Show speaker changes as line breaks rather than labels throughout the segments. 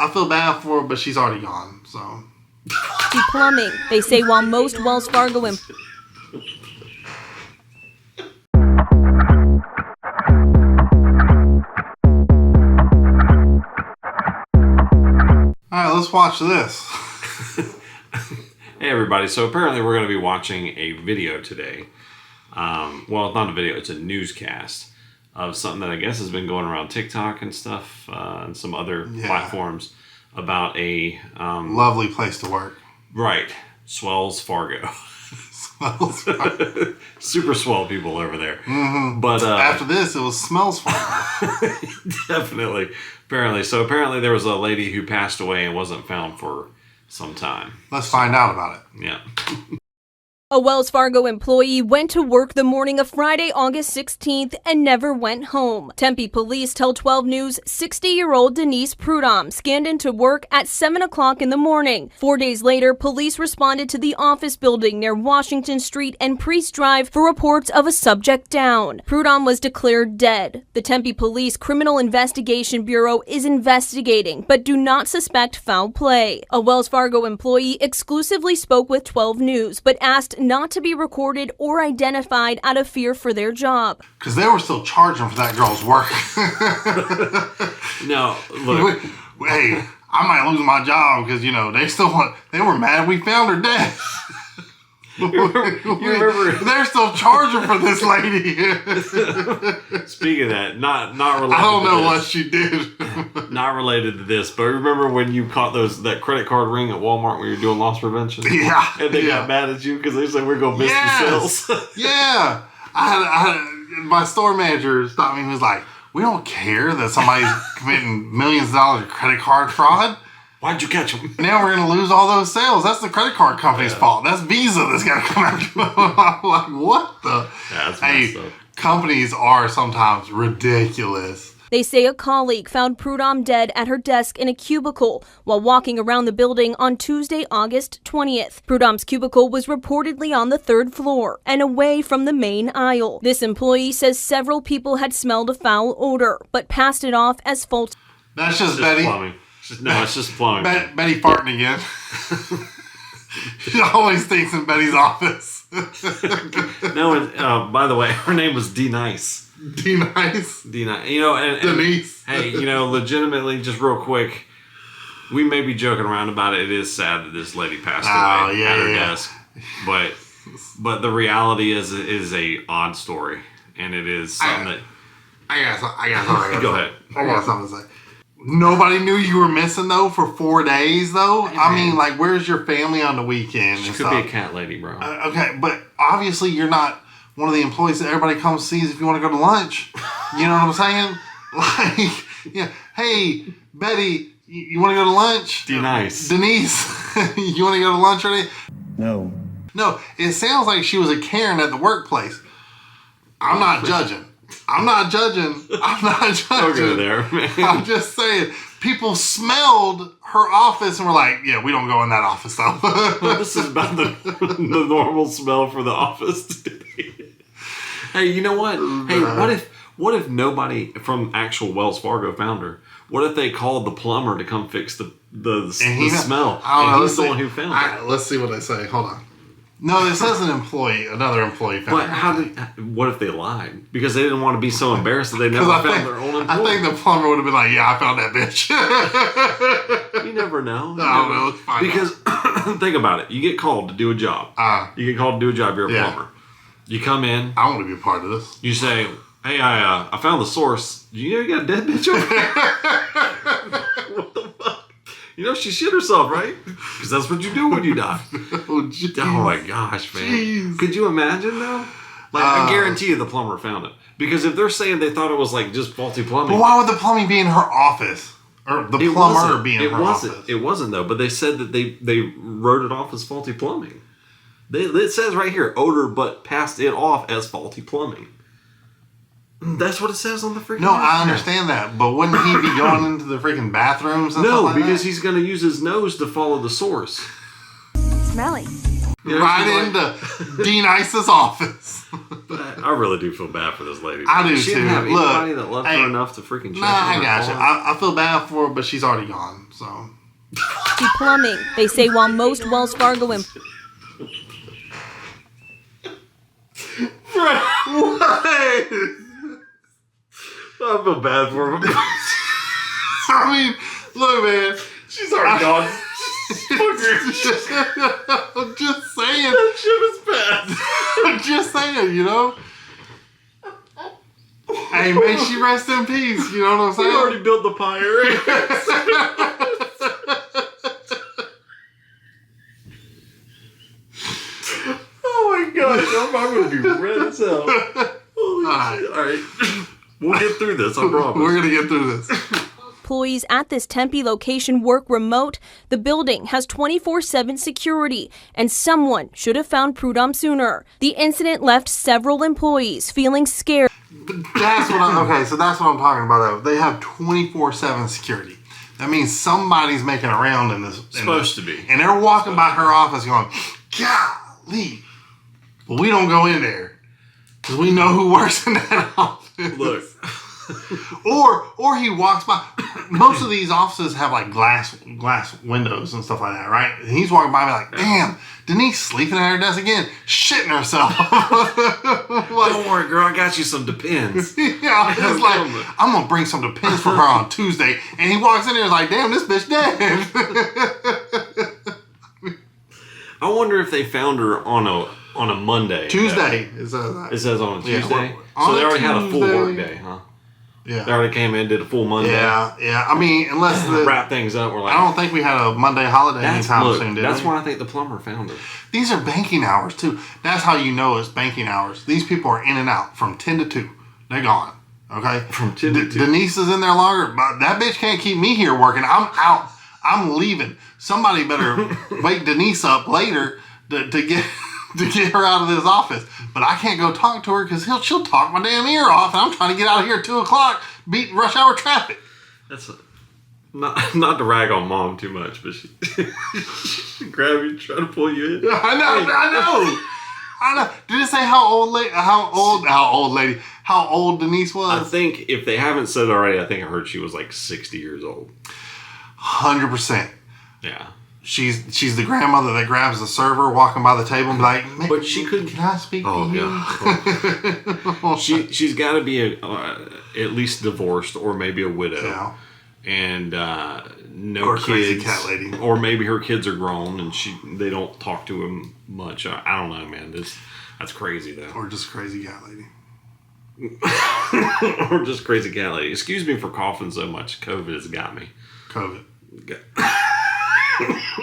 I feel bad for her, but she's already gone, so.
Plumbing. They say while most Wells Fargo
Alright, let's watch this.
Hey everybody, so apparently we're going to be watching a video today. Well, it's not a video, it's a newscast of something that I guess has been going around TikTok and stuff, and some other platforms about a...
lovely place to work.
Right. Swells Fargo.
Smells Fargo.
Super swell people over there.
Mm-hmm.
But
after this, it was Smells Fargo.
Definitely. Apparently there was a lady who passed away and wasn't found for some time.
Let's find out about it.
Yeah.
A Wells Fargo employee went to work the morning of Friday, August 16th and never went home. Tempe police tell 12 News 60-year-old Denise Prudhomme scanned into work at 7 o'clock in the morning. 4 days later, police responded to the office building near Washington Street and Priest Drive for reports of a subject down. Prudhomme was declared dead. The Tempe Police Criminal Investigation Bureau is investigating, but do not suspect foul play. A Wells Fargo employee exclusively spoke with 12 News, but asked not to be recorded or identified out of fear for their job.
Because they were still charging for that girl's work.
No, look.
Hey, I might lose my job because, they were mad we found her dead.
You remember?
They're still charging for this lady.
Speaking of that, not related.
I don't know
to
what she did.
Not related to this, but remember when you caught that credit card ring at Walmart when you were doing loss prevention?
Yeah.
And they got mad at you because they said we're gonna miss the sales.
Yeah. My store manager stopped me and was like, "We don't care that somebody's committing millions of dollars of credit card fraud.
Why'd you catch them?
Now we're going to lose all those sales. That's the credit card company's fault. That's Visa that's got to come after them." I'm like, what the?
Yeah, that's messed up.
Companies are sometimes ridiculous.
They say a colleague found Prudhomme dead at her desk in a cubicle while walking around the building on Tuesday, August 20th. Prudhomme's cubicle was reportedly on the 3rd floor and away from the main aisle. This employee says several people had smelled a foul odor, but passed it off as faulty.
That's just Betty.
Plumbing. It's just plumbing.
Betty farting again. She always thinks in Betty's office.
No, by the way, her name was D Nice.
D Nice?
D Nice. And
Denise.
Hey, legitimately, just real quick, we may be joking around about it. It is sad that this lady passed away at her desk. But the reality is a odd story. And it is something that...
I got something.
Go ahead.
I got something to say. Nobody knew you were missing, though, for 4 days, though?
Hey,
I mean, like, where's your family on the weekend?
She could be a cat lady, bro.
Okay, but obviously you're not one of the employees that everybody comes sees if you want to go to lunch. You know what I'm saying? Like, hey, Betty, you want to go to lunch?
Be nice.
Denise, you want to go to lunch already?
No.
No, it sounds like she was a Karen at the workplace. I'm not judging.
Don't go there, man.
I'm just saying, people smelled her office and were like, yeah, we don't go in that office, though.
Well, this is about the normal smell for the office today. Hey, you know what? Hey, what if nobody from actual Wells Fargo found her? What if they called the plumber to come fix the smell? And he's the one who found her.
Let's see what they say. Hold on. No, it says another employee found
But what if they lied? Because they didn't want to be so embarrassed that they never found their own employee.
I think the plumber would have been like, yeah, I found that bitch.
You never know.
I don't know. Let's find
because think about it. You get called to do a job. You're a plumber. You come in.
I want to be a part of this.
You say, hey, I found the source. You know you got a dead bitch over there? What the fuck? She shit herself, right? Because that's what you do when you die. Oh my gosh, man. Jeez. Could you imagine, though? Like, I guarantee you the plumber found it. Because if they're saying they thought it was, like, just faulty plumbing.
But why would the plumbing be in her office? Or the plumber be in her office?
It wasn't, though. But they said that they wrote it off as faulty plumbing. It says right here, odor, but passed it off as faulty plumbing. That's what it says on the freaking.
No, I understand that, but wouldn't he be going into the freaking bathrooms and stuff like that?
No, because he's going to use his nose to follow the source.
Smelly.
You know,
right
she's
into Dean Ice's office.
I really do feel bad for this lady.
I do
she
too.
didn't have anybody
Look,
that loved her enough to freaking check
Nah,
on
I
her
got you.
car.
I feel bad for her, but she's already gone. So.
To plumbing. They say while most Wells Fargo
What? I feel bad for him.
I mean, look, man.
She's already gone.
I'm just saying.
That ship is bad.
I'm just saying, you know. Hey, may she rest in peace. You know what I'm saying?
We already built the pyre. Oh my gosh, I'm going to be red as hell. Holy shit. All right. We'll get through this, I promise.
We're going to get through this.
Employees at this Tempe location work remote. The building has 24/7 security, and someone should have found Prudhomme sooner. The incident left several employees feeling scared.
That's what so that's what I'm talking about, though. They have 24/7 security. That means somebody's making a round in this.
Supposed to be.
And they're walking by her office going, golly. But we don't go in there because we know who works in that office.
Look.
Or he walks by. Most of these offices have like glass windows and stuff like that, right? And he's walking by me like, damn, Denise sleeping at her desk again, shitting herself. Like,
don't worry, girl, I got you some Depends.
Yeah, it's like, I'm gonna bring some Depends for her on Tuesday, and he walks in there and is like, damn, this bitch dead.
I wonder if they found her on a Monday.
Tuesday.
It says on a Tuesday.
Yeah,
so they already had a full
Tuesday.
work day, huh?
Yeah.
They already came in, did a full Monday.
Yeah. I mean, unless
wrap things up. We're like,
I don't think we had a Monday holiday anytime soon, did
that's
we?
why I think the plumber found her.
These are banking hours, too. That's how you know it's banking hours. These people are in and out from 10 to 2. They're gone. Okay?
From 10 to 2.
Denise is in there longer, but that bitch can't keep me here working. I'm out. I'm leaving. Somebody better wake Denise up later to get her out of this office. But I can't go talk to her because she'll talk my damn ear off, and I'm trying to get out of here at 2 o'clock, beat rush hour traffic.
That's not to rag on mom too much, but she grab you, try to pull you in.
I know. Did it say how old Denise was?
I think if they haven't said it already, I think I heard she was like 60 years old.
100%.
Yeah.
She's the grandmother that grabs the server walking by the table and be like,
but she couldn't.
Can I speak to you?
Yeah. She's got to be at least divorced or maybe a widow.
Yeah.
And no
or
kids.
Crazy cat lady.
Or maybe her kids are grown and they don't talk to him much. I don't know, man. That's crazy though.
Or just crazy cat lady.
Or just crazy cat lady. Excuse me for coughing so much. COVID has got me.
COVID.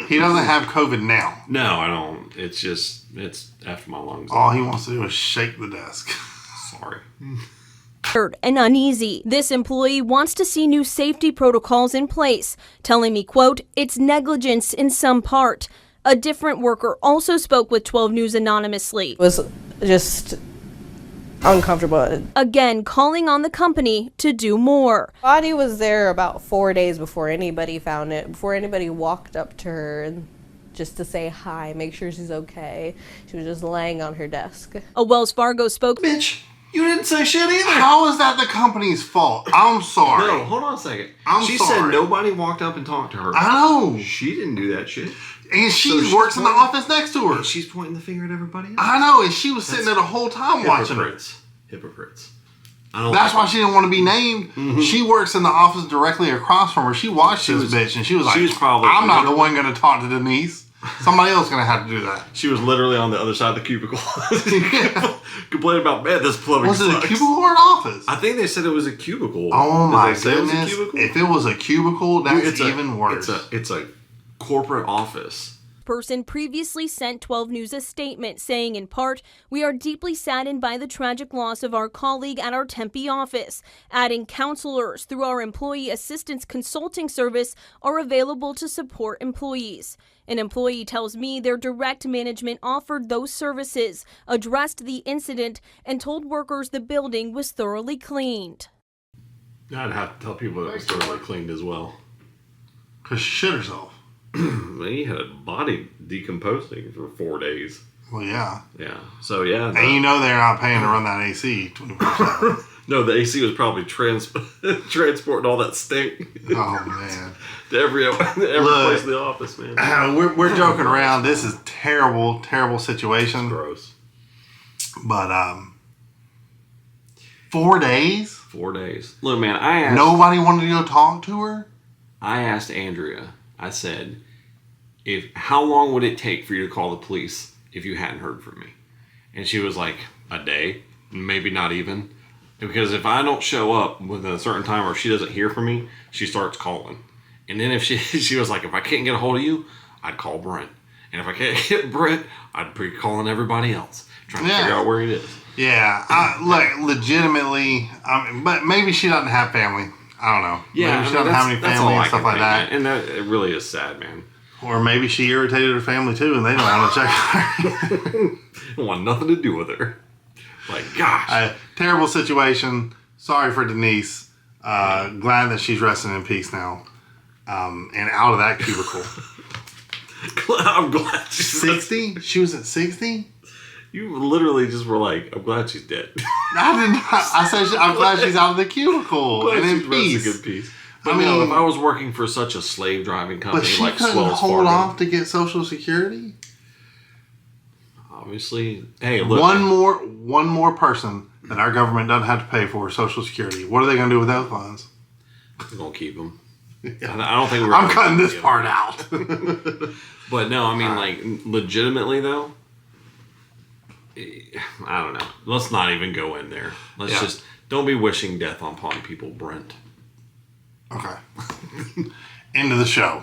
He doesn't have COVID now.
No, I don't. It's after my lungs.
All he wants to do is shake the desk.
Sorry.
And uneasy. This employee wants to see new safety protocols in place, telling me, quote, it's negligence in some part. A different worker also spoke with 12 News anonymously.
It was just uncomfortable.
Again, calling on the company to do more.
Body was there about 4 days before anybody found it, before anybody walked up to her and just to say hi, make sure she's okay. She was just laying on her desk.
A Wells Fargo
Bitch,
you didn't say shit either.
How is that the company's fault? I'm sorry.
No, hold on a second. She
sorry.
said nobody walked up and talked to her.
I know.
She didn't do that shit.
And she works in the office next to her.
And she's pointing the finger at everybody else.
I know, and she was sitting there the whole time watching her.
Hypocrites.
That's why she didn't want to be named. Mm-hmm. She works in the office directly across from her. She watched this bitch, and she was like, I'm not the one going to talk to Denise. Somebody else going to have to do that.
She was literally on the other side of the cubicle. Complaining about, man, this plumbing
Was it
sucks.
a cubicle or an office?
I think they said it was a cubicle.
Oh my
Did they say
goodness.
It was a cubicle?
If it was a cubicle, that's even worse.
It's a corporate office.
Person previously sent 12 News a statement saying, in part, we are deeply saddened by the tragic loss of our colleague at our Tempe office, adding counselors through our employee assistance consulting service are available to support employees. An employee tells me their direct management offered those services, addressed the incident, and told workers the building was thoroughly cleaned.
I'd have to tell people that it was thoroughly cleaned as well.
Because she shit herself.
He had a body decomposing for 4 days.
Well, yeah.
Yeah. So, yeah.
And you know they're not paying to run that AC 24/7.
No, the AC was probably transporting all that stink
Oh, man.
to every place in the office, man.
We're joking around. This is terrible, terrible situation.
Gross.
But 4 days?
4 days. Look, man, I asked...
Nobody wanted to go talk to her?
I asked Andrea, I said, how long would it take for you to call the police if you hadn't heard from me? And she was like, a day, maybe not even. Because if I don't show up within a certain time or she doesn't hear from me, she starts calling. And then if she was like, if I can't get a hold of you, I'd call Brent. And if I can't get Brent, I'd be calling everybody else, trying to figure out where he is.
Yeah, look, legitimately, but maybe she doesn't have family. I don't know.
Yeah,
maybe she doesn't have any family and stuff like that.
Man. And it really is sad, man.
Or maybe she irritated her family too, and they don't want to check her.
Don't want nothing to do with her. Like, gosh.
Terrible situation. Sorry for Denise. Glad that she's resting in peace now. And out of that cubicle.
I'm glad she's
60? She was at 60?
You literally just were like, I'm glad she's dead.
I didn't. I said I'm glad she's out of the cubicle and in peace.
In peace. But no, if I was working for such a slave driving company
but she
like
couldn't
Swells
hold
Fargo,
off to get Social Security.
Obviously, hey, look,
one more person that our government doesn't have to pay for Social Security. What are they going to do with those funds?
We're gonna keep them. I don't think
I'm cutting this part out.
But no, I mean, like, legitimately though, I don't know. Let's not even go in there. Let's just don't be wishing death upon people, Brent.
Okay. End of the show.